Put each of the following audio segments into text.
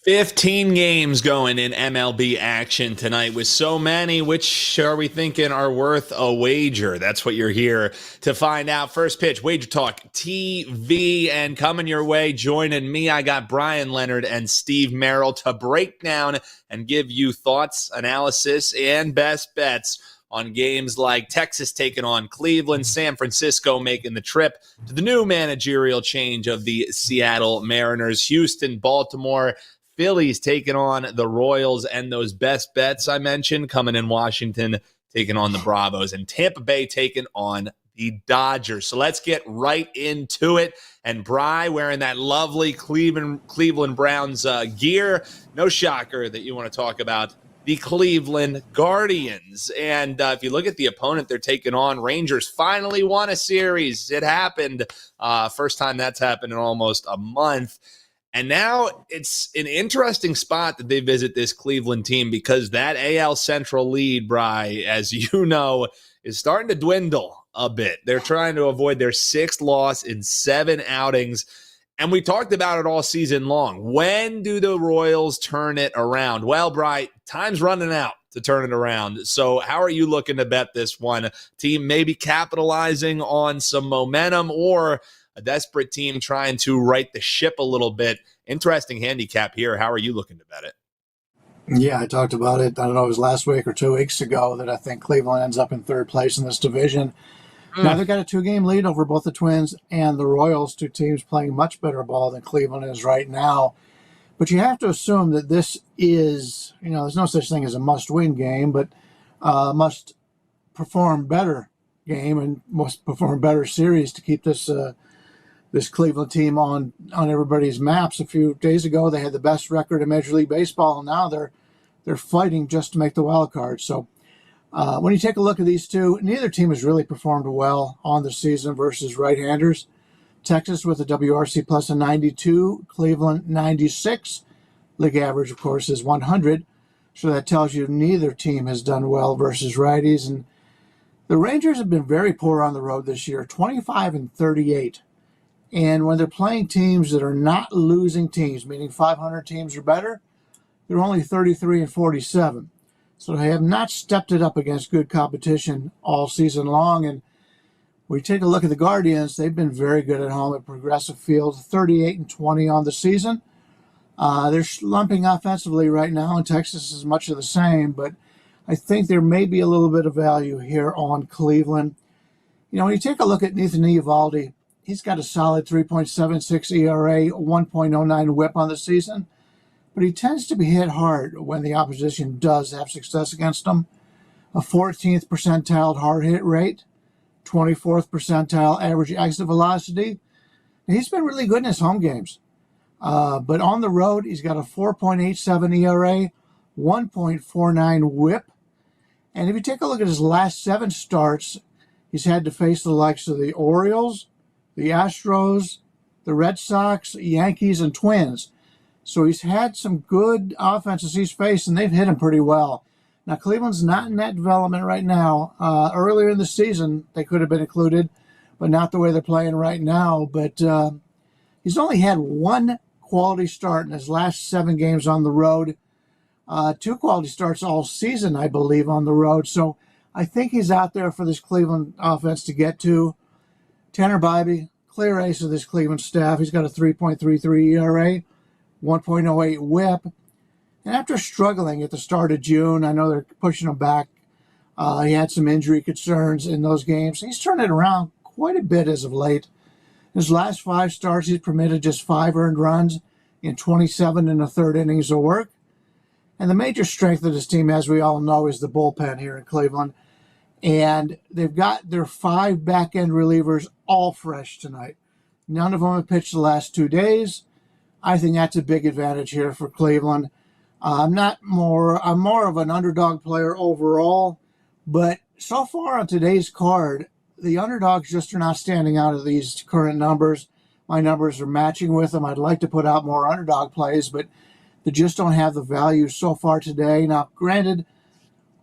15 games going in MLB action tonight with so many. Which are we thinking are worth a wager? That's what you're here to find out. First pitch, WagerTalk TV, and coming your way, joining me, I got Bryan, Leonard, and Steve Merril to break down and give you thoughts, analysis, and best bets on games like Texas taking on Cleveland, San Francisco making the trip to the new managerial change of the Seattle Mariners, Houston, Baltimore, Phillies taking on the Royals, and those best bets I mentioned coming in Washington, taking on the Bravos, and Tampa Bay taking on the Dodgers. So let's get right into it. And Bry wearing that lovely Cleveland Browns gear. No shocker that you want to talk about the Cleveland Guardians. And if you look at the opponent they're taking on, Rangers finally won a series. It happened. First time that's happened in almost a month. And now it's an interesting spot that they visit this Cleveland team because that AL Central lead, Bry, as you know, is starting to dwindle a bit. They're trying to avoid their sixth loss in 7 outings. And we talked about it all season long. When do the Royals turn it around? Well, Bry, time's running out to turn it around. So how are you looking to bet this one? Team maybe capitalizing on some momentum, or a desperate team trying to right the ship a little bit? Interesting handicap here. How are you looking to bet it? Yeah, I talked about it, I don't know, it was last week or 2 weeks ago, that I think Cleveland ends up in third place in this division. Now they've got a 2-game lead over both the Twins and the Royals, 2 teams playing much better ball than Cleveland is right now. But you have to assume that this is, there's no such thing as a must-win game, but must perform better game and must perform better series to keep this Cleveland team on everybody's maps. A few days ago, they had the best record in Major League Baseball, and now they're fighting just to make the wild card. So when you take a look at these two, neither team has really performed well on the season versus right-handers. Texas with a WRC plus of 92, Cleveland 96. League average, of course, is 100. So that tells you neither team has done well versus righties. And the Rangers have been very poor on the road this year, 25-38. And when they're playing teams that are not losing teams, meaning 500 teams or better, they're only 33-47. So they have not stepped it up against good competition all season long. And we take a look at the Guardians, they've been very good at home at Progressive Field, 38-20 on the season. They're slumping offensively right now, and Texas is much of the same, but I think there may be a little bit of value here on Cleveland. When you take a look at Nathan Eovaldi, he's got a solid 3.76 ERA, 1.09 whip on the season, but he tends to be hit hard when the opposition does have success against him. A 14th percentile hard hit rate, 24th percentile average exit velocity. Now, he's been really good in his home games. But on the road, he's got a 4.87 ERA, 1.49 whip. And if you take a look at his last 7 starts, he's had to face the likes of the Orioles, the Astros, the Red Sox, Yankees, and Twins. So he's had some good offenses he's faced, and they've hit him pretty well. Now, Cleveland's not in that development right now. Earlier in the season, they could have been included, but not the way they're playing right now. But he's only had 1 quality start in his last 7 games on the road. 2 quality starts all season, I believe, on the road. So I think he's out there for this Cleveland offense to get to. Tanner Bybee, clear ace of this Cleveland staff. He's got a 3.33 ERA, 1.08 whip. And after struggling at the start of June, I know they're pushing him back. He had some injury concerns in those games. He's turned it around quite a bit as of late. His last 5 starts, he's permitted just 5 earned runs in 27 1/3 innings of work. And the major strength of this team, as we all know, is the bullpen here in Cleveland. And they've got their 5 back-end relievers all fresh tonight. None of them have pitched the last 2 days. I think that's a big advantage here for Cleveland. I'm more of an underdog player overall, but so far on today's card, the underdogs just are not standing out of these current numbers. My numbers are matching with them. I'd like to put out more underdog plays, but they just don't have the value so far today. Now, granted,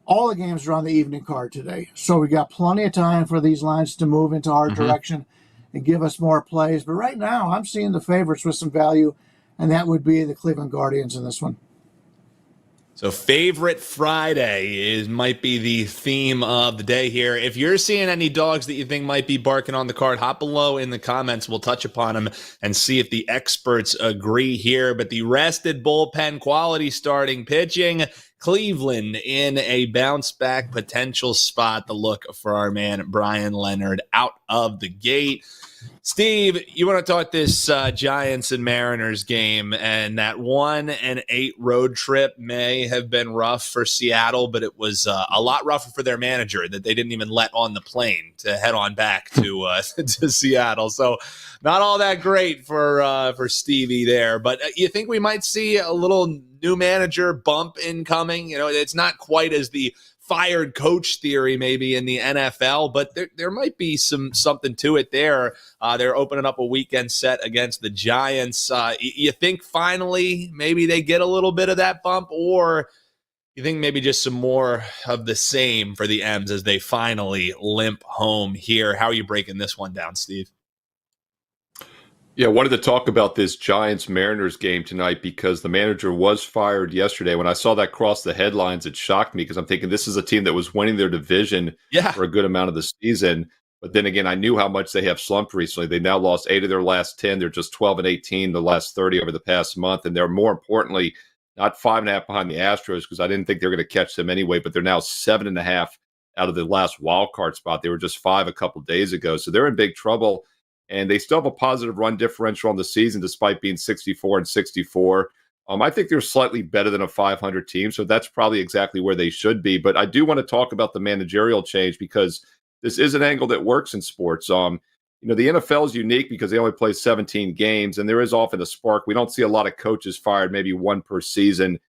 all the games are on the evening card today, so we got plenty of time for these lines to move into our direction and give us more plays. But right now, I'm seeing the favorites with some value and that would be the Cleveland Guardians in this one. So favorite Friday might be the theme of the day here. If you're seeing any dogs that you think might be barking on the card, hop below in the comments. We'll touch upon them and see if the experts agree here. But the rested bullpen quality starting pitching, Cleveland in a bounce back potential spot. The look for our man Bryan Leonard out of the gate. Steve, you want to talk this Giants and Mariners game, and that 1-8 road trip may have been rough for Seattle, but it was a lot rougher for their manager that they didn't even let on the plane to head on back to to Seattle. So not all that great for Stevie there, but you think we might see a little new manager bump incoming? You know, it's not quite as the fired coach theory maybe in the NFL, but there might be something to it there. They're opening up a weekend set against the Giants. You think finally maybe they get a little bit of that bump, or you think maybe just some more of the same for the M's as they finally limp home here? How are you breaking this one down, Steve? Yeah, I wanted to talk about this Giants-Mariners game tonight because the manager was fired yesterday. When I saw that cross the headlines, it shocked me because I'm thinking this is a team that was winning their division for a good amount of the season. But then again, I knew how much they have slumped recently. They now lost 8 of their last 10. They're just 12-18 the last 30 over the past month. And they're, more importantly, not 5.5 behind the Astros because I didn't think they were going to catch them anyway, but they're now 7.5 out of the last wild card spot. They were just 5 a couple days ago. So they're in big trouble. And they still have a positive run differential on the season despite being 64-64. I think they're slightly better than a 500 team, so that's probably exactly where they should be. But I do want to talk about the managerial change because this is an angle that works in sports. The NFL is unique because they only play 17 games, and there is often a spark. We don't see a lot of coaches fired, maybe one per season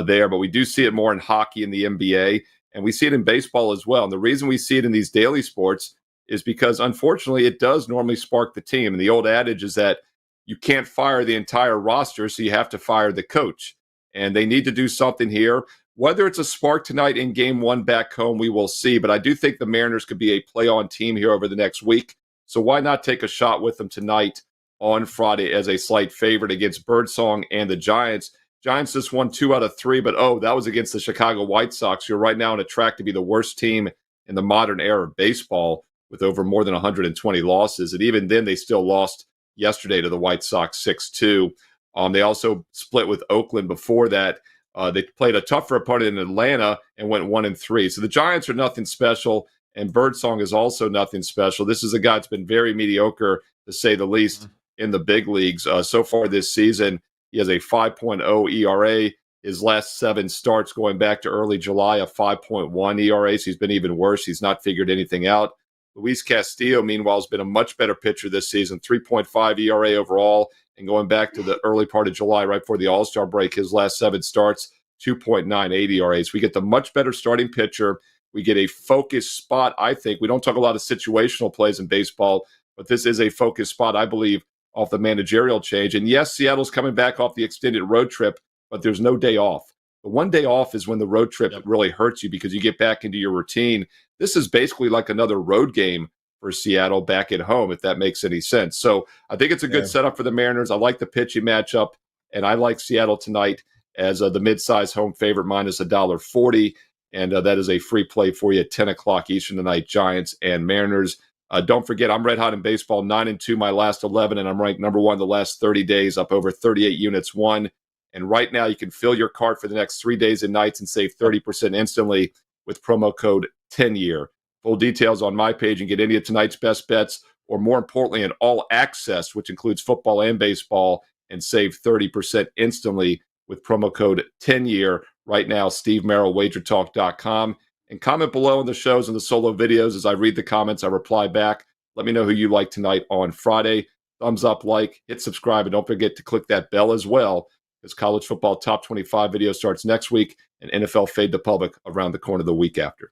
there, but we do see it more in hockey and the NBA, and we see it in baseball as well. And the reason we see it in these daily sports is because, unfortunately, it does normally spark the team. And the old adage is that you can't fire the entire roster, so you have to fire the coach. And they need to do something here. Whether it's a spark tonight in game 1 back home, we will see. But I do think the Mariners could be a play-on team here over the next week. So why not take a shot with them tonight on Friday as a slight favorite against Birdsong and the Giants? Giants just won 2 out of 3, but that was against the Chicago White Sox. You're right now on a track to be the worst team in the modern era of baseball, with over more than 120 losses. And even then, they still lost yesterday to the White Sox 6-2. They also split with Oakland before that. They played a tougher opponent in Atlanta and went 1-3. So the Giants are nothing special, and Birdsong is also nothing special. This is a guy that's been very mediocre, to say the least, in the big leagues. So far this season, he has a 5.0 ERA. His last 7 starts going back to early July, a 5.1 ERA. So he's been even worse. He's not figured anything out. Luis Castillo, meanwhile, has been a much better pitcher this season, 3.5 ERA overall. And going back to the early part of July, right before the All-Star break, his last 7 starts, 2.98 ERA. So we get the much better starting pitcher. We get a focused spot, I think. We don't talk a lot of situational plays in baseball, but this is a focused spot, I believe, off the managerial change. And yes, Seattle's coming back off the extended road trip, but there's no day off. The one day off is when the road trip really hurts you because you get back into your routine. This is basically like another road game for Seattle back at home, if that makes any sense. So I think it's a good setup for the Mariners. I like the pitching matchup, and I like Seattle tonight as the mid-size home favorite minus $1.40. And that is a free play for you at 10 o'clock Eastern tonight, Giants and Mariners. Don't forget, I'm red hot in baseball, 9-2 my last 11, and I'm ranked number 1 the last 30 days, up over 38 units won. And right now, you can fill your cart for the next 3 days and nights and save 30% instantly with promo code 10year. Full details on my page, and get any of tonight's best bets, or more importantly, an all access, which includes football and baseball, and save 30% instantly with promo code 10year. Right now, Steve Merril, WagerTalk.com. And comment below on the shows and the solo videos. As I read the comments, I reply back. Let me know who you like tonight on Friday. Thumbs up, like, hit subscribe, and don't forget to click that bell as well, as college football top 25 video starts next week and NFL Fade the Public around the corner the week after.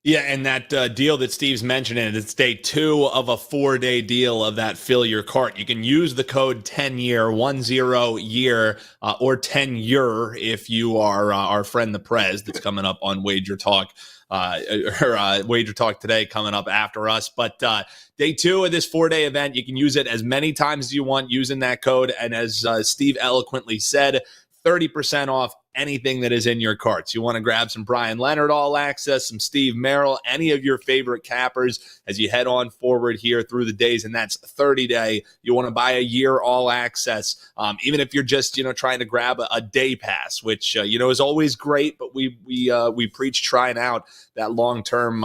Yeah, and that deal that Steve's mentioning, it's day 2 of a 4-day deal of that fill your cart. You can use the code 10year, 10year, or 10year if you are our friend the Prez that's coming up on Wager Talk Wager Talk today coming up after us. But day 2 of this 4-day event, you can use it as many times as you want using that code. And as Steve eloquently said, 30% off anything that is in your carts. You want to grab some Bryan Leonard All Access, some Steve Merril, any of your favorite cappers as you head on forward here through the days, and that's 30-day. You want to buy a year All Access, even if you're just trying to grab a day pass, which is always great, but we preach trying out that long term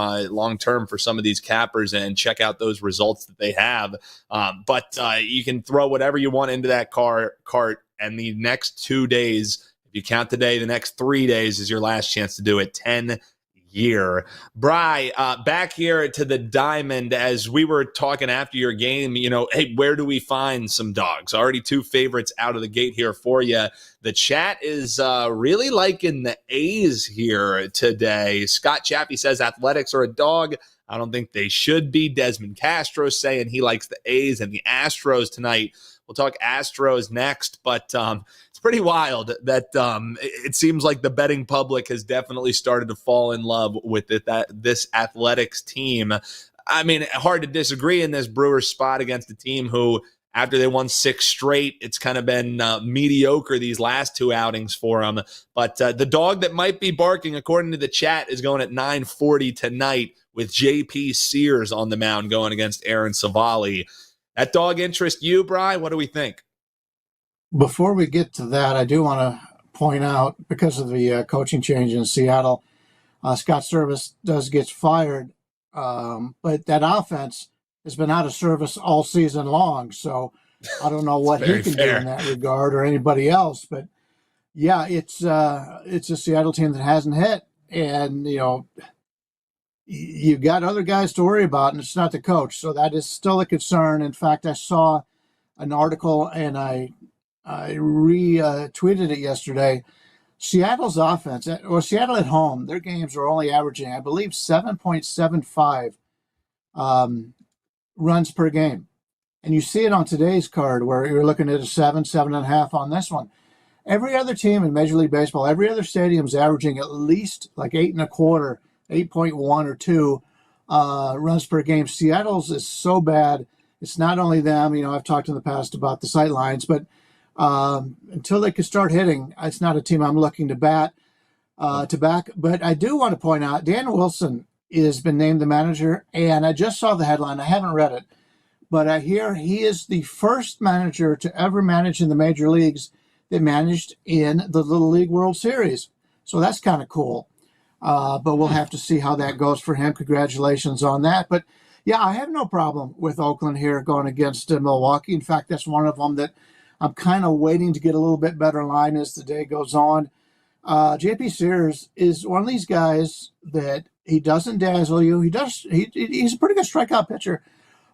for some of these cappers and check out those results that they have. But you can throw whatever you want into that cart. And the next 2 days, if you count today, the next 3 days is your last chance to do it. 10-year. Bry, back here to the Diamond, as we were talking after your game, hey, where do we find some dogs? Already 2 favorites out of the gate here for you. The chat is really liking the A's here today. Scott Chappie says Athletics are a dog. I don't think they should be. Desmond Castro saying he likes the A's and the Astros tonight. We'll talk Astros next, but it's pretty wild that it seems like the betting public has definitely started to fall in love with this Athletics team. I mean, hard to disagree in this Brewers spot against a team who, after they won 6 straight, it's kind of been mediocre these last 2 outings for them. But the dog that might be barking, according to the chat, is going at 9:40 tonight with J.P. Sears on the mound going against Aaron Savali. That dog interest you, Bry? What do we think? Before we get to that, I do want to point out, because of the coaching change in Seattle, Scott Service does get fired, but that offense has been out of service all season long. So I don't know what he can do in that regard, or anybody else. But yeah, it's a Seattle team that hasn't hit, and you've got other guys to worry about, and it's not the coach. So that is still a concern. In fact, I saw an article, and I retweeted it yesterday. Seattle's offense, or Seattle at home, their games are only averaging, I believe, 7.75 runs per game. And you see it on today's card where you're looking at a 7.5 on this one. Every other team in Major League Baseball, every other stadium's averaging at least like 8.25, 8.1 or 2 runs per game. Seattle's is so bad. It's not only them. I've talked in the past about the sight lines, but until they can start hitting, it's not a team I'm looking to back. But I do want to point out, Dan Wilson has been named the manager, and I just saw the headline. I haven't read it, but I hear he is the first manager to ever manage in the major leagues that managed in the Little League World Series. So that's kind of cool. But we'll have to see how that goes for him. Congratulations on that. But yeah, I have no problem with Oakland here going against Milwaukee. In fact, that's one of them that I'm kind of waiting to get a little bit better line as the day goes on. J.P. Sears is one of these guys that he doesn't dazzle you. He's a pretty good strikeout pitcher,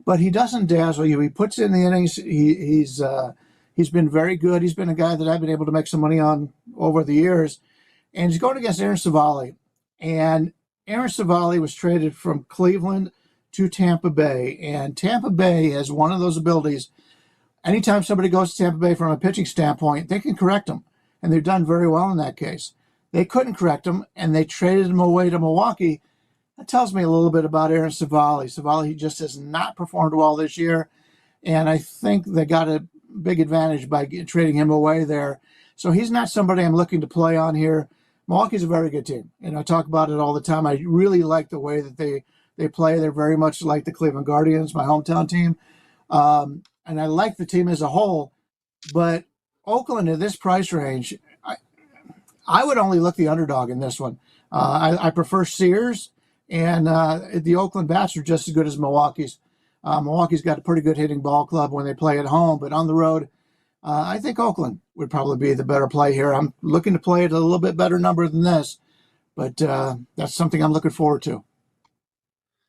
but he doesn't dazzle you. He puts in the innings. He's been very good. He's been a guy that I've been able to make some money on over the years. And he's going against Aaron Savali. And Aaron Savali was traded from Cleveland to Tampa Bay. And Tampa Bay has one of those abilities. Anytime somebody goes to Tampa Bay from a pitching standpoint, they can correct him. And they've done very well in that case. They couldn't correct him, and they traded him away to Milwaukee. That tells me a little bit about Aaron Savali. Savali just has not performed well this year. And I think they got a big advantage by trading him away there. So he's not somebody I'm looking to play on here. Milwaukee's a very good team, and I talk about it all the time. I really like the way that they play. They're very much like the Cleveland Guardians, my hometown team, and I like the team as a whole. But Oakland at this price range, I would only look the underdog in this one. I prefer Sears, and the Oakland bats are just as good as Milwaukee's. Milwaukee's got a pretty good hitting ball club when they play at home, but on the road, I think Oakland would probably be the better play here. I'm looking to play at a little bit better number than this, but that's something I'm looking forward to.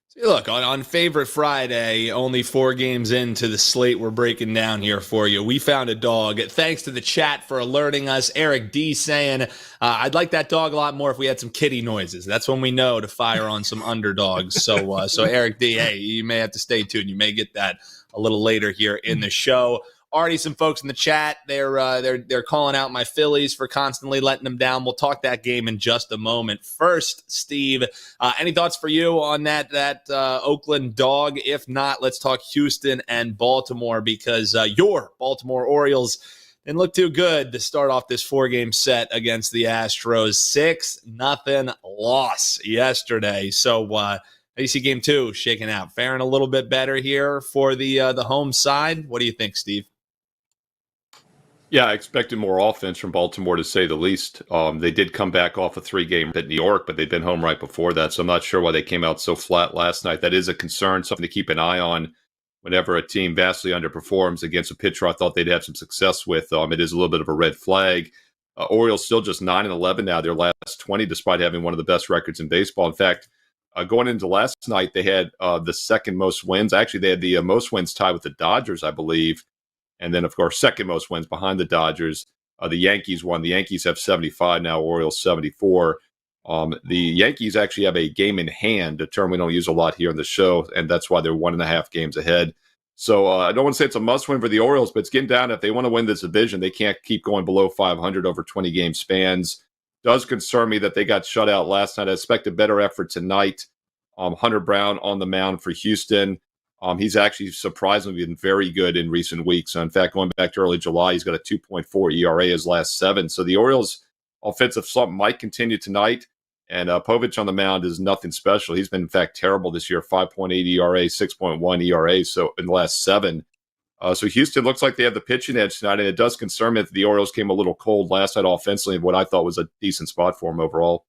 See, look, on Favorite Friday, only 4 games into the slate we're breaking down here for you. We found a dog. Thanks to the chat for alerting us. Eric D saying, I'd like that dog a lot more if we had some kitty noises. That's when we know to fire on some underdogs. So Eric D, hey, you may have to stay tuned. You may get that a little later here in the show. already some folks in the chat. They're calling out my Phillies for constantly letting them down. We'll talk that game in just a moment. First, Steve, any thoughts for you on that Oakland dog? If not, let's talk Houston and Baltimore, because your Baltimore Orioles didn't look too good to start off this 4-game set against the Astros. 6-0 loss yesterday. So how do you see game 2 shaking out? Faring a little bit better here for the home side. What do you think, Steve? Yeah, I expected more offense from Baltimore, to say the least. They did come back off a 3-game at New York, but they'd been home right before that, so I'm not sure why they came out so flat last night. That is a concern, something to keep an eye on whenever a team vastly underperforms against a pitcher I thought they'd have some success with. It is a little bit of a red flag. Orioles still just 9-11 now, their last 20, despite having one of the best records in baseball. In fact, going into last night, they had the second most wins. Actually, they had the most wins tied with the Dodgers, I believe. And then, of course, second most wins behind the Dodgers. The Yankees won. The Yankees have 75 now, Orioles 74. The Yankees actually have a game in hand, a term we don't use a lot here on the show, and that's why they're 1.5 games ahead. So I don't want to say it's a must-win for the Orioles, but it's getting down. If they want to win this division, they can't keep going below 500 over 20-game spans. Does concern me that they got shut out last night. I expect a better effort tonight. Hunter Brown on the mound for Houston. He's actually surprisingly been very good in recent weeks. In fact, going back to early July, he's got a 2.4 ERA his last 7. So the Orioles' offensive slump might continue tonight. And Povich on the mound is nothing special. He's been, in fact, terrible this year. 5.8 ERA, 6.1 ERA. So in the last 7. So Houston looks like they have the pitching edge tonight. And it does concern me that the Orioles came a little cold last night offensively, what I thought was a decent spot for them overall.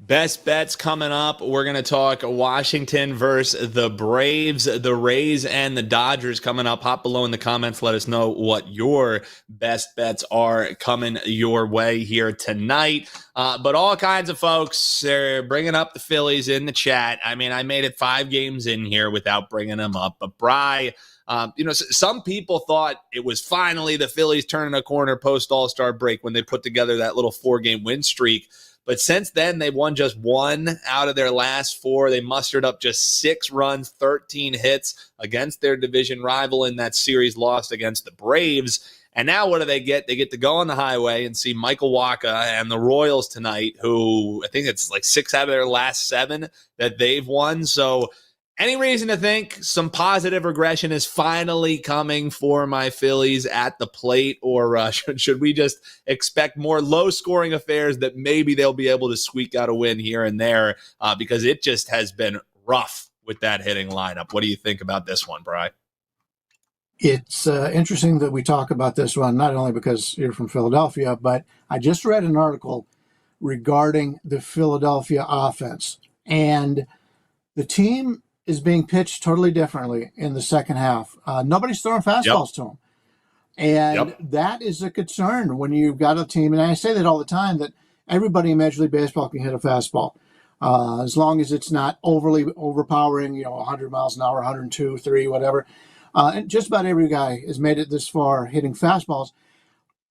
Best bets coming up. We're going to talk Washington versus the Braves, the Rays, and the Dodgers coming up. Hop below in the comments. Let us know what your best bets are coming your way here tonight. But all kinds of folks are bringing up the Phillies in the chat. I mean, I made it 5 games in here without bringing them up. But Bryan, some people thought it was finally the Phillies turning a corner post All-Star break when they put together that little 4-game win streak. But since then, they've won just 1 out of their last 4. They mustered up just 6 runs, 13 hits against their division rival in that series lost against the Braves. And now what do they get? They get to go on the highway and see Michael Wacha and the Royals tonight, who I think it's like 6 out of their last 7 that they've won. So any reason to think some positive regression is finally coming for my Phillies at the plate, or should we just expect more low-scoring affairs that maybe they'll be able to squeak out a win here and there, because it just has been rough with that hitting lineup? What do you think about this one, Bryan? It's interesting that we talk about this one, not only because you're from Philadelphia, but I just read an article regarding the Philadelphia offense, and the team is being pitched totally differently in the second half. Nobody's throwing fastballs to them. And that is a concern when you've got a team, and I say that all the time, that everybody in Major League Baseball can hit a fastball. As long as it's not overly overpowering, 100 miles an hour, 102, 3, whatever. And just about every guy has made it this far hitting fastballs.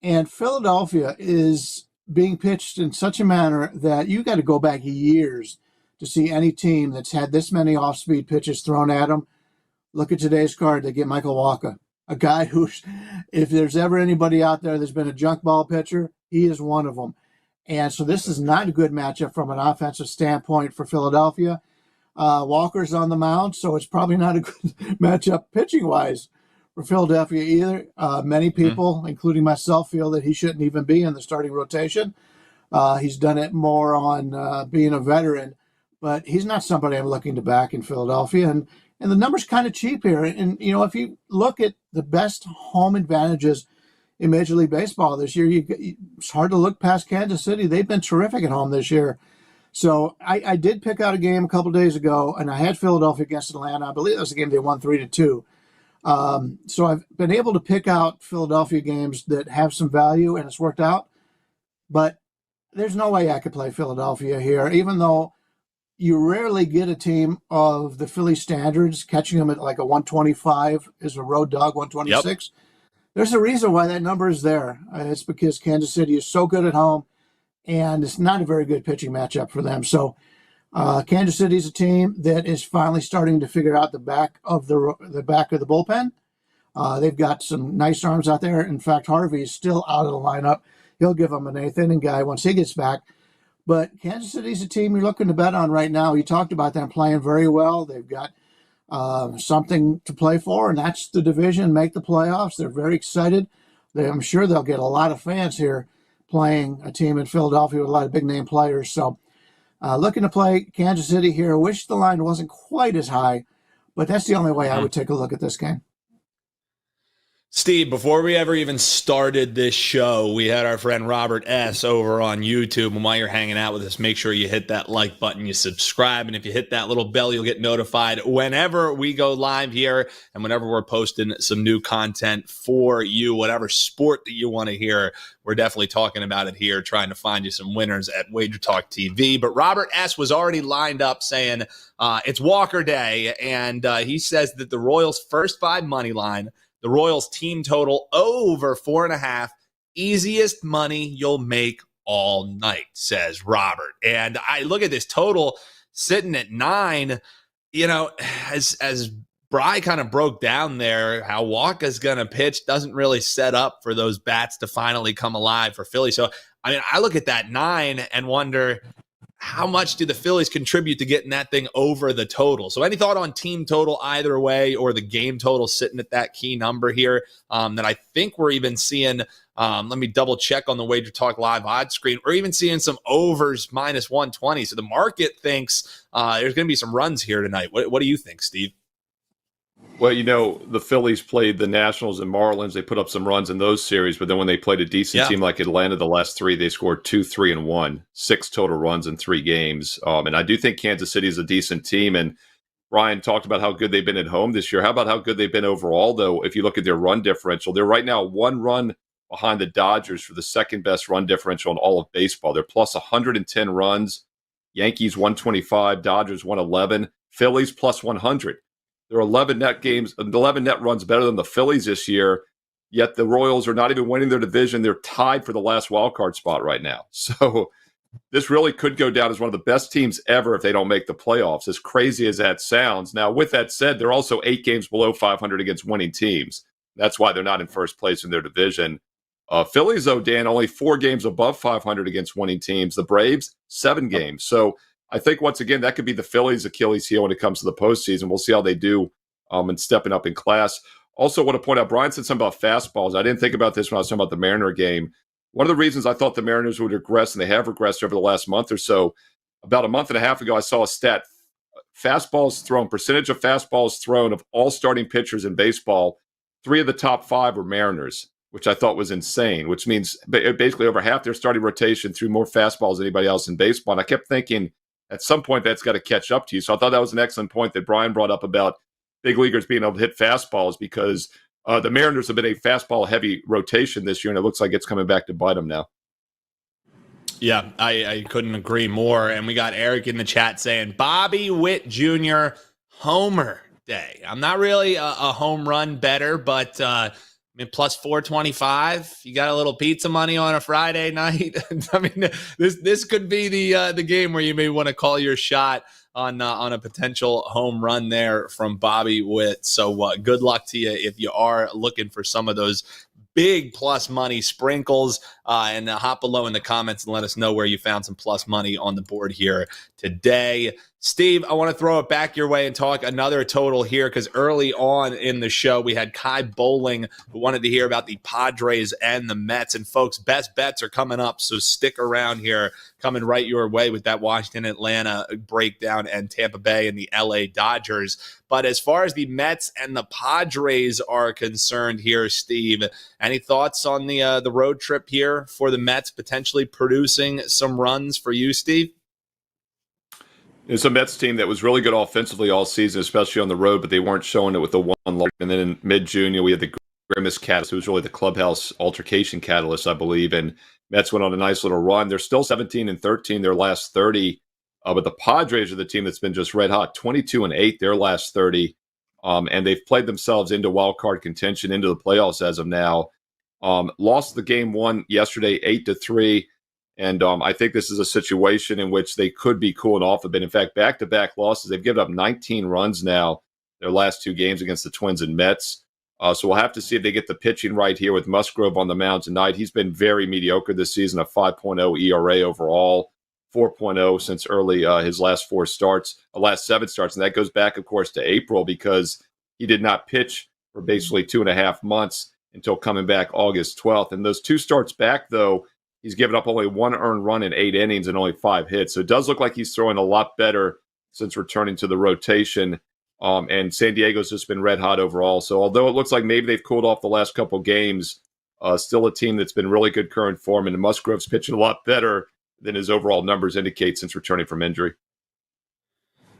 And Philadelphia is being pitched in such a manner that you got to go back years to see any team that's had this many off-speed pitches thrown at them. Look at today's card. They get Michael Wacha, a guy who, if there's ever anybody out there that's been a junk ball pitcher, he is one of them. And so this is not a good matchup from an offensive standpoint for Philadelphia. Walker's on the mound, so it's probably not a good matchup pitching-wise for Philadelphia either. Many people, including myself, feel that he shouldn't even be in the starting rotation. He's done it more on being a veteran. But he's not somebody I'm looking to back in Philadelphia. And the number's kind of cheap here. And, if you look at the best home advantages in Major League Baseball this year, it's hard to look past Kansas City. They've been terrific at home this year. So I did pick out a game a couple days ago, and I had Philadelphia against Atlanta. I believe that was a game they won 3-2. So I've been able to pick out Philadelphia games that have some value, and it's worked out. But there's no way I could play Philadelphia here, even though you rarely get a team of the Philly standards catching them at like a 125 is a road dog, 126. There's a reason why that number is there. It's because Kansas City is so good at home, and it's not a very good pitching matchup for them. So Kansas City is a team that is finally starting to figure out the back of the bullpen. They've got some nice arms out there. In fact, Harvey's still out of the lineup. He'll give them an eighth inning guy once he gets back. But Kansas City's a team you're looking to bet on right now. You talked about them playing very well. They've got something to play for, and that's the division, make the playoffs. They're very excited. I'm sure they'll get a lot of fans here playing a team in Philadelphia with a lot of big-name players. So looking to play Kansas City here. I wish the line wasn't quite as high, but that's the only way I would take a look at this game. Steve, before we ever even started this show, we had our friend Robert S. over on YouTube. And while you're hanging out with us, make sure you hit that like button, you subscribe. And if you hit that little bell, you'll get notified whenever we go live here and whenever we're posting some new content for you, whatever sport that you want to hear. We're definitely talking about it here, trying to find you some winners at WagerTalk TV. But Robert S. was already lined up saying it's Walker Day. And he says that the Royals' first 5 money line, the Royals team total over 4.5, easiest money you'll make all night, says Robert. And I look at this total sitting at 9, as Bryan kind of broke down there, how Walker's going to pitch doesn't really set up for those bats to finally come alive for Philly. So, I mean, I look at that 9 and wonder, how much do the Phillies contribute to getting that thing over the total? So any thought on team total either way, or the game total sitting at that key number here that I think we're even seeing, let me double check on the Wager Talk live odds screen. We're even seeing some overs minus 120. So the market thinks there's going to be some runs here tonight. What do you think, Steve? Well, the Phillies played the Nationals and Marlins. They put up some runs in those series, but then when they played a decent team like Atlanta the last 3, they scored 2, 3, and 1, 6 total runs in 3 games. And I do think Kansas City is a decent team. And Bryan talked about how good they've been at home this year. How about how good they've been overall, though? If you look at their run differential, they're right now 1 run behind the Dodgers for the second best run differential in all of baseball. They're plus 110 runs. Yankees 125, Dodgers 111, Phillies plus 100. There are 11 net runs better than the Phillies this year, yet the Royals are not even winning their division. They're tied for the last wild card spot right now. So this really could go down as one of the best teams ever if they don't make the playoffs, as crazy as that sounds. Now, with that said, they're also 8 games below 500 against winning teams. That's why they're not in first place in their division. Phillies, though, Dan, only 4 games above 500 against winning teams. The Braves, 7 games. So I think, once again, that could be the Phillies' Achilles heel when it comes to the postseason. We'll see how they do and stepping up in class. Also, want to point out, Bryan said something about fastballs. I didn't think about this when I was talking about the Mariner game. One of the reasons I thought the Mariners would regress, and they have regressed over the last month or so, about a month and a half ago, I saw a stat. Fastballs thrown, percentage of fastballs thrown of all starting pitchers in baseball, 3 of the top 5 were Mariners, which I thought was insane, which means basically over half their starting rotation threw more fastballs than anybody else in baseball. And I kept thinking, at some point, that's got to catch up to you. So I thought that was an excellent point that Bryan brought up about big leaguers being able to hit fastballs, because the Mariners have been a fastball-heavy rotation this year, and it looks like it's coming back to bite them now. Yeah, I couldn't agree more. And we got Eric in the chat saying, Bobby Witt Jr. Homer Day. I'm not really a home run better, but plus 425. You got a little pizza money on a Friday night. I mean, this could be the game where you may want to call your shot on a potential home run there from Bobby Witt. So good luck to you if you are looking for some of those big plus money sprinkles, and hop below in the comments and let us know where you found some plus money on the board here today. Steve, I want to throw it back your way and talk another total here, because early on in the show, we had Kai Bowling who wanted to hear about the Padres and the Mets. And folks, best bets are coming up, so stick around here, coming right your way with that Washington, Atlanta breakdown, and Tampa Bay and the LA Dodgers. But as far as the Mets and the Padres are concerned here, Steve, any thoughts on the road trip here for the Mets potentially producing some runs for you, Steve? It's a Mets team that was really good offensively all season, especially on the road, but they weren't showing it with the one loss. And then in mid-June, we had the Grimace catalyst. It was really the clubhouse altercation catalyst, I believe. And Mets went on a nice little run. They're still 17-13 their last 30. But the Padres are the team that's been just red hot, 22-8 their last 30. And they've played themselves into wild card contention, into the playoffs as of now. Lost the game 1 yesterday, 8-3. And I think this is a situation in which they could be cooling off a bit. In fact, back-to-back losses. They've given up 19 runs now their last 2 games against the Twins and Mets. So we'll have to see if they get the pitching right here with Musgrove on the mound tonight. He's been very mediocre this season, a 5.0 ERA overall, 4.0 since early his last last 7 starts. And that goes back, of course, to April because he did not pitch for basically 2.5 months until coming back August 12th. And those 2 starts back, though, he's given up only 1 earned run in 8 innings and only 5 hits. So it does look like he's throwing a lot better since returning to the rotation. And San Diego's just been red hot overall. So although it looks like maybe they've cooled off the last couple games, still a team that's been really good current form. And Musgrove's pitching a lot better than his overall numbers indicate since returning from injury.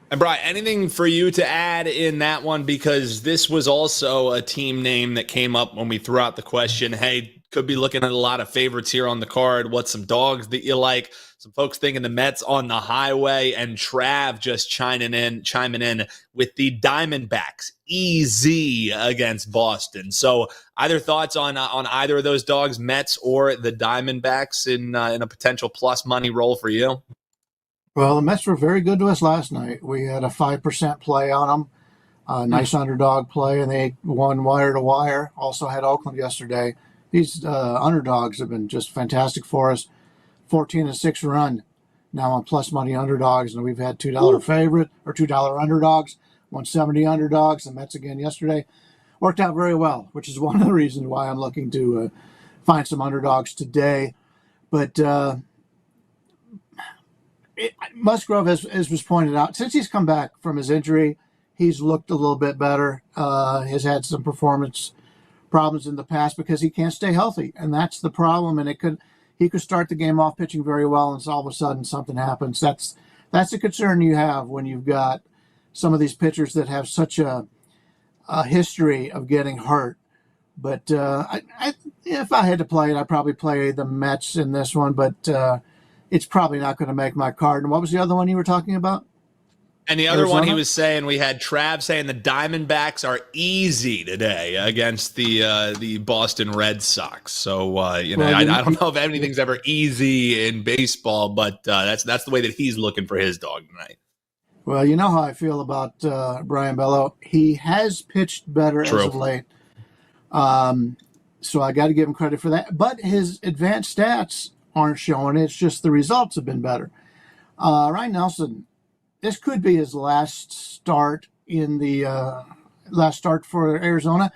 And Bryan, anything for you to add in that one? Because this was also a team name that came up when we threw out the question, hey, could be looking at a lot of favorites here on the card. What's some dogs that you like? Some folks thinking the Mets on the highway, and Trav just chiming in with the Diamondbacks easy against Boston. So either thoughts on either of those dogs, Mets or the Diamondbacks, in a potential plus money role for you? Well, the Mets were very good to us last night. We had a 5% play on them, nice underdog play, and they won wire to wire. Also had Oakland yesterday. These underdogs have been just fantastic for us. 14-6 run now on plus money underdogs, and we've had $2 favorite or $2 underdogs, 170 underdogs. The Mets again yesterday worked out very well, which is one of the reasons why I'm looking to find some underdogs today. But Musgrove, as was pointed out, since he's come back from his injury, he's looked a little bit better. Has had some performance problems in the past because he can't stay healthy, and that's the problem. And he could start the game off pitching very well, and all of a sudden something happens. That's a concern you have when you've got some of these pitchers that have such a history of getting hurt. But if I had to play it, I'd probably play the Mets in this one, but it's probably not going to make my card. And what was the other one you were talking about? And the other one he was saying, we had Trav saying the Diamondbacks are easy today against the Boston Red Sox. So, I don't know if anything's ever easy in baseball, but that's the way that he's looking for his dog tonight. Well, you know how I feel about Bryan Bello. He has pitched better as of late. So I got to give him credit for that. But his advanced stats aren't showing. It's just the results have been better. Ryan Nelson, this could be his last start for Arizona,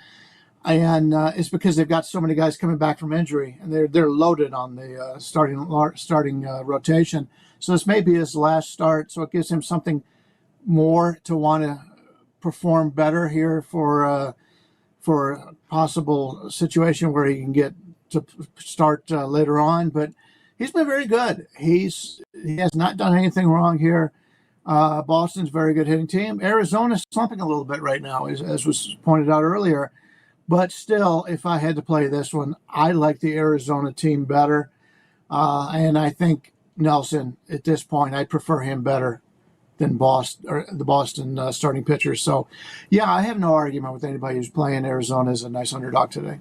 and it's because they've got so many guys coming back from injury, and they're loaded on the starting rotation. So this may be his last start, so it gives him something more to want to perform better here for a possible situation where he can get to start later on. But he's been very good. He has not done anything wrong here. Boston's a very good hitting team. Arizona's slumping a little bit right now, as was pointed out earlier. But still, if I had to play this one, I like the Arizona team better. And I think Nelson, at this point, I prefer him better than the Boston starting pitcher. So, yeah, I have no argument with anybody who's playing Arizona as a nice underdog today.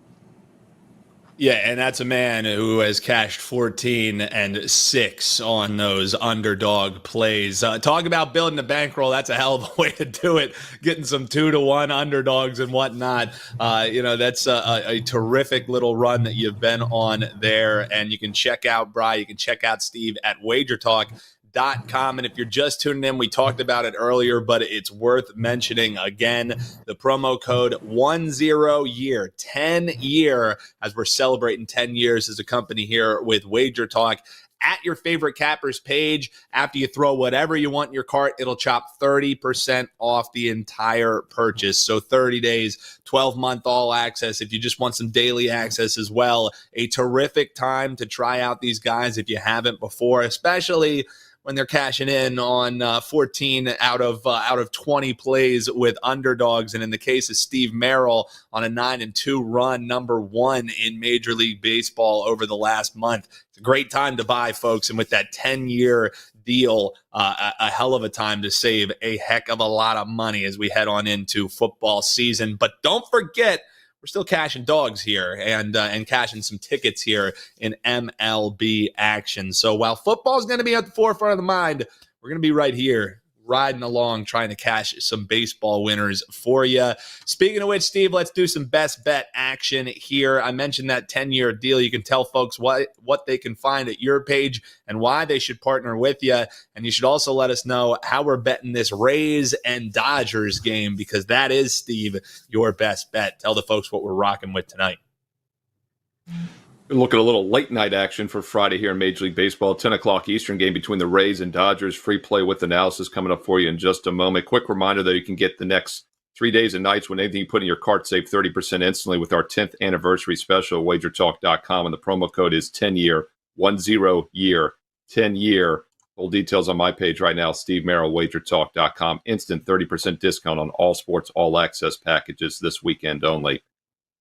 Yeah, and that's a man who has cashed 14 and 6 on those underdog plays. Talk about building a bankroll. That's a hell of a way to do it. Getting some 2-to-1 underdogs and whatnot. That's a terrific little run that you've been on there. And you can check out Bryan. You can check out Steve at WagerTalk.com. And if you're just tuning in, we talked about it earlier, but it's worth mentioning again. The promo code 10year, 10 year, as we're celebrating 10 years as a company here with WagerTalk. At your favorite cappers page, after you throw whatever you want in your cart, it'll chop 30% off the entire purchase. So 30 days, 12-month all access. If you just want some daily access as well, a terrific time to try out these guys if you haven't before, especially when they're cashing in on 14 out of 20 plays with underdogs. And in the case of Steve Merril, on a 9-2 run, number 1 in Major League Baseball over the last month. It's a great time to buy, folks. And with that 10-year deal, a hell of a time to save a heck of a lot of money as we head on into football season. But don't forget, we're still cashing dogs here and cashing some tickets here in MLB action. So while football is going to be at the forefront of the mind, we're going to be right here riding along trying to cash some baseball winners for you. Speaking of which, Steve, let's do some best bet action here. I mentioned that 10-year deal. You can tell folks what they can find at your page and why they should partner with you. And you should also let us know how we're betting this Rays and Dodgers game, because that is, Steve, your best bet. Tell the folks what we're rocking with tonight. Look at a little late night action for Friday here in Major League Baseball. 10 o'clock Eastern game between the Rays and Dodgers. Free play with analysis coming up for you in just a moment. Quick reminder that you can get the next 3 days and nights when anything you put in your cart, save 30% instantly with our 10th anniversary special at WagerTalk.com. And the promo code is 10-year, 10-year, 10-year. Full details on my page right now, Steve Merril, WagerTalk.com. Instant 30% discount on all sports, all access packages this weekend only.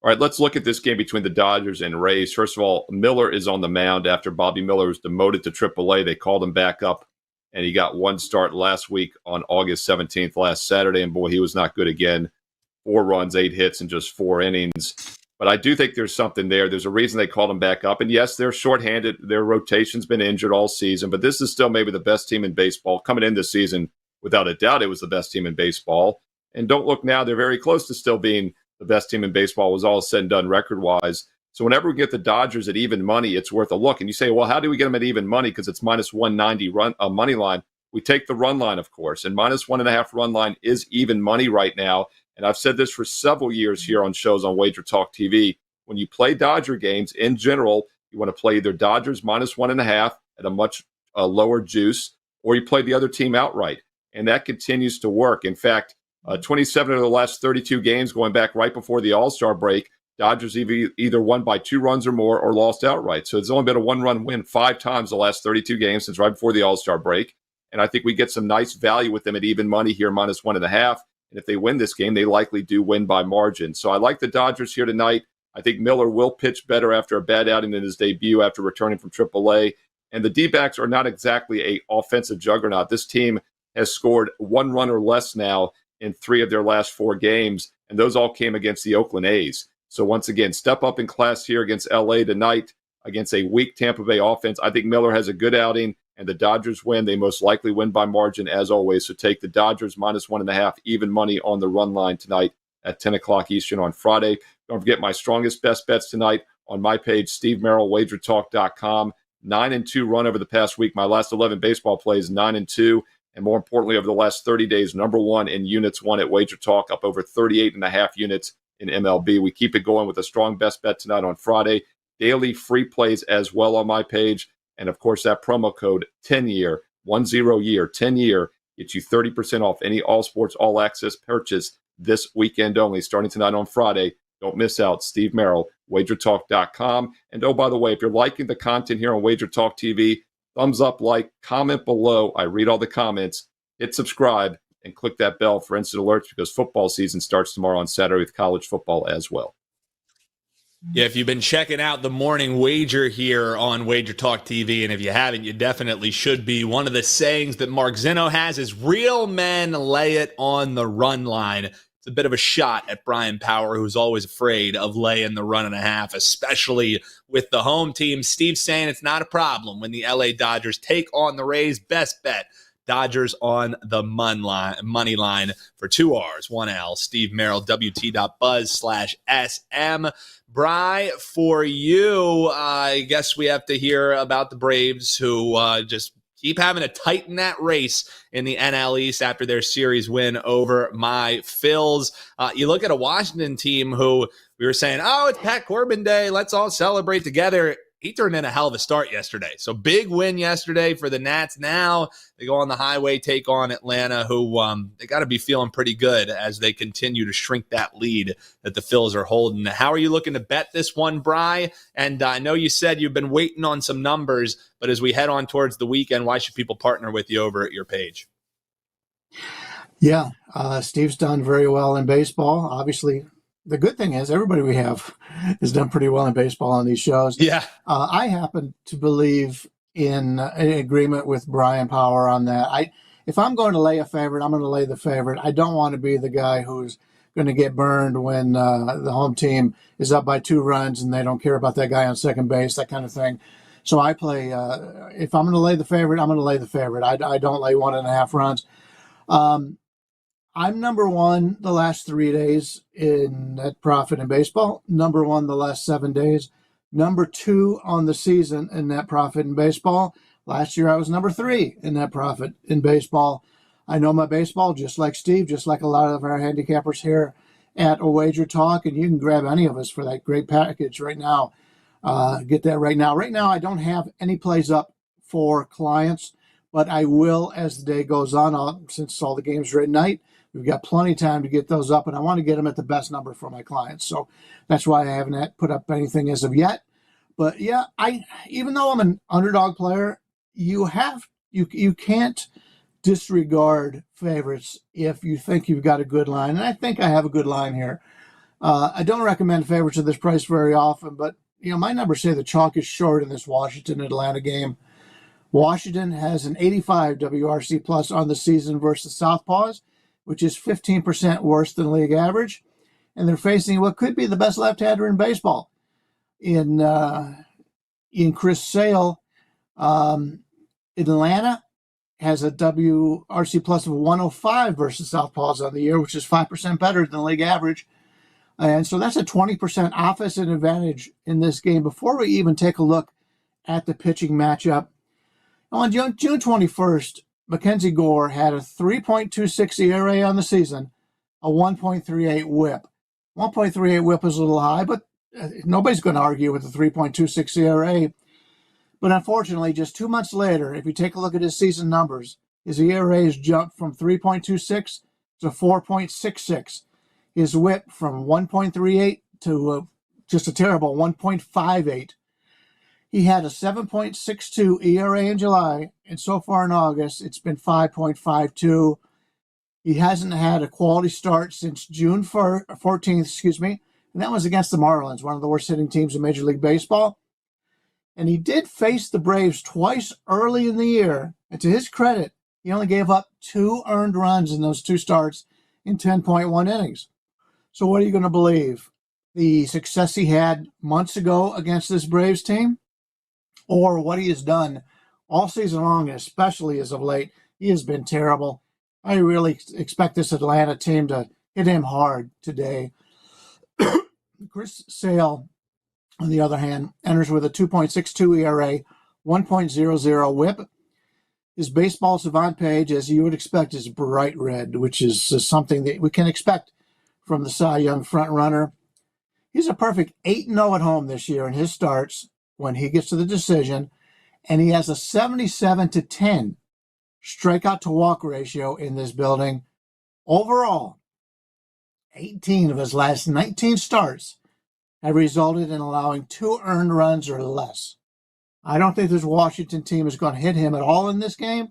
All right, let's look at this game between the Dodgers and Rays. First of all, Miller is on the mound after Bobby Miller was demoted to AAA. They called him back up, and he got one start last week on August 17th, last Saturday, and boy, he was not good again. 4 runs, 8 hits, in just 4 innings. But I do think there's something there. There's a reason they called him back up. And yes, they're shorthanded. Their rotation's been injured all season, but this is still maybe the best team in baseball. Coming in this season, without a doubt, it was the best team in baseball. And don't look now, they're very close to still being the best team in baseball, was all said and done record-wise. So whenever we get the Dodgers at even money, it's worth a look. And you say, well, how do we get them at even money? Because it's minus 190 money line. We take the run line, of course, and minus 1.5 run line is even money right now. And I've said this for several years here on shows on Wager Talk TV. When you play Dodger games, in general, you want to play either Dodgers minus 1.5 at a much lower juice, or you play the other team outright. And that continues to work. In fact, 27 of the last 32 games going back right before the All-Star break, Dodgers either won by 2 runs or more or lost outright. So it's only been a 1-run win 5 times the last 32 games since right before the All-Star break. And I think we get some nice value with them at even money here, minus 1.5. And if they win this game, they likely do win by margin. So I like the Dodgers here tonight. I think Miller will pitch better after a bad outing in his debut after returning from AAA. And the D-backs are not exactly an offensive juggernaut. This team has scored 1 run or less now in 3 of their last 4 games, and those all came against the Oakland A's. So once again, step up in class here against LA tonight against a weak Tampa Bay offense. I think Miller has a good outing, and the Dodgers win. They most likely win by margin as always. So take the Dodgers minus 1.5, even money on the run line tonight at 10 o'clock Eastern on Friday. Don't forget my strongest best bets tonight on my page, Steve Merril, WagerTalk.com. 9-2 run over the past week. My last 11 baseball plays, 9-2. And more importantly, over the last 30 days, number 1 in units won at Wager Talk, up over 38.5 units in MLB. We keep it going with a strong best bet tonight on Friday. Daily free plays as well on my page. And, of course, that promo code 10-year, 10-year, 10-year, gets you 30% off any all sports, all access purchase this weekend only, starting tonight on Friday. Don't miss out. Steve Merril, WagerTalk.com. And, oh, by the way, if you're liking the content here on Wager Talk TV, thumbs up, like, comment below. I read all the comments. Hit subscribe and click that bell for instant alerts because football season starts tomorrow on Saturday with college football as well. Yeah, if you've been checking out the morning wager here on Wager Talk TV, and if you haven't, you definitely should be. One of the sayings that Mark Zinno has is real men lay it on the run line. It's a bit of a shot at Brian Power, who's always afraid of laying the 1.5, especially with the home team. Steve's saying it's not a problem when the LA Dodgers take on the Rays. Best bet, Dodgers on the money line for 2 R's, 1 L. Steve Merril, WT.buzz/SM. Bry, for you, I guess we have to hear about the Braves, who just keep having to tighten that race in the NL East after their series win over my Phils. You look at a Washington team who we were saying, oh, it's Pat Corbin Day, let's all celebrate together. He turned in a hell of a start yesterday. So big win yesterday for the Nats. Now they go on the highway, take on Atlanta, who they got to be feeling pretty good as they continue to shrink that lead that the Phils are holding. How are you looking to bet this one, Bry? And I know you said you've been waiting on some numbers, but as we head on towards the weekend, why should people partner with you over at your page? Yeah, Steve's done very well in baseball. Obviously, the good thing is everybody we have has done pretty well in baseball on these shows. Yeah. I happen to believe in agreement with Brian Power on that. If I'm going to lay a favorite, I'm going to lay the favorite. I don't want to be the guy who's going to get burned when the home team is up by 2 runs and they don't care about that guy on second base, that kind of thing. So I play, if I'm going to lay the favorite, I'm going to lay the favorite. I don't lay 1.5 runs. I'm number one the last 3 days in net profit in baseball, number one the last 7 days, number two on the season in net profit in baseball. Last year I was number three in net profit in baseball. I know my baseball just like Steve, just like a lot of our handicappers here at WagerTalk, and you can grab any of us for that great package right now. Get that right now. Right now I don't have any plays up for clients, but I will as the day goes on. Since all the games are at night, we've got plenty of time to get those up, and I want to get them at the best number for my clients. So that's why I haven't put up anything as of yet. But yeah, even though I'm an underdog player, you can't disregard favorites if you think you've got a good line. And I think I have a good line here. I don't recommend favorites at this price very often, but my numbers say the chalk is short in this Washington-Atlanta game. Washington has an 85 WRC plus on the season versus Southpaws, which is 15% worse than league average. And they're facing what could be the best left-hander in baseball in Chris Sale. Atlanta has a WRC plus of 105 versus Southpaws on the year, which is 5% better than league average. And so that's a 20% offensive advantage in this game. Before we even take a look at the pitching matchup, on June 21st, Mackenzie Gore had a 3.26 ERA on the season, a 1.38 whip. 1.38 whip is a little high, but nobody's going to argue with the 3.26 ERA. But unfortunately, just 2 months later, if you take a look at his season numbers, his ERA has jumped from 3.26 to 4.66. His whip from 1.38 to just a terrible 1.58. He had a 7.62 ERA in July, and so far in August, it's been 5.52. He hasn't had a quality start since June 14th, and that was against the Marlins, one of the worst hitting teams in Major League Baseball. And he did face the Braves twice early in the year, and to his credit, he only gave up 2 earned runs in those 2 starts in 10.1 innings. So what are you going to believe? The success he had months ago against this Braves team? Or what he has done all season long, especially as of late? He has been terrible. I really expect this Atlanta team to hit him hard today. Chris Sale, on the other hand, enters with a 2.62 ERA, 1.00 whip. His baseball savant page, as you would expect, is bright red, which is something that we can expect from the Cy Young frontrunner. He's a perfect 8-0 at home this year in his starts when he gets to the decision, and he has a 77-10 strikeout to walk ratio in this building. Overall, 18 of his last 19 starts have resulted in allowing 2 earned runs or less. I don't think this Washington team is going to hit him at all in this game,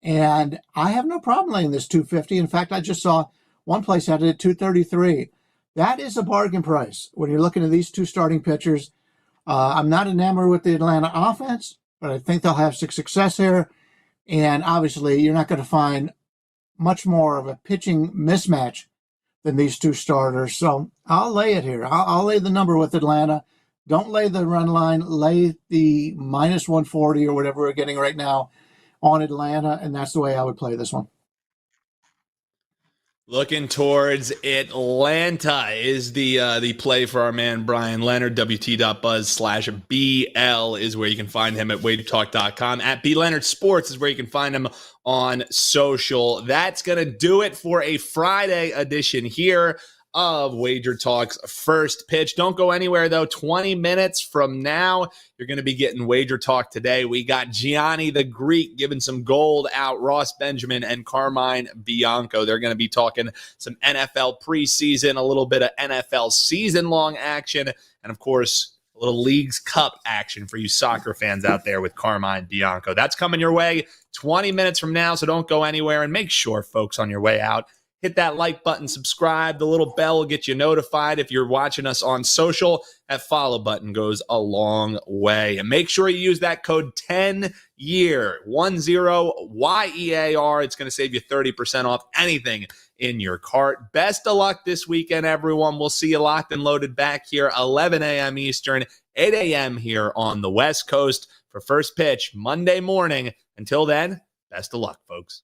and I have no problem laying this 250. In fact, I just saw one place had it at 233. That is a bargain price when you're looking at these 2 starting pitchers. I'm not enamored with the Atlanta offense, but I think they'll have success here. And obviously, you're not going to find much more of a pitching mismatch than these 2 starters. So I'll lay it here. I'll lay the number with Atlanta. Don't lay the run line. Lay the minus 140 or whatever we're getting right now on Atlanta, and that's the way I would play this one. Looking towards Atlanta is the play for our man Bryan Leonard. WT.buzz/BL is where you can find him at WagerTalk.com. At BLeonard Sports is where you can find him on social. That's going to do it for a Friday edition here of Wager Talk's First Pitch. Don't go anywhere, though. 20 minutes from now, you're going to be getting Wager Talk today. We got Gianni the Greek giving some gold out, Ross Benjamin and Carmine Bianco. They're going to be talking some NFL preseason, a little bit of NFL season-long action, and, of course, a little Leagues Cup action for you soccer fans out there with Carmine Bianco. That's coming your way 20 minutes from now, so don't go anywhere. And make sure, folks, on your way out, hit that like button, subscribe. The little bell will get you notified if you're watching us on social. That follow button goes a long way. And make sure you use that code 10YEAR, 10YEAR. It's going to save you 30% off anything in your cart. Best of luck this weekend, everyone. We'll see you locked and loaded back here, 11 a.m. Eastern, 8 a.m. here on the West Coast for First Pitch Monday morning. Until then, best of luck, folks.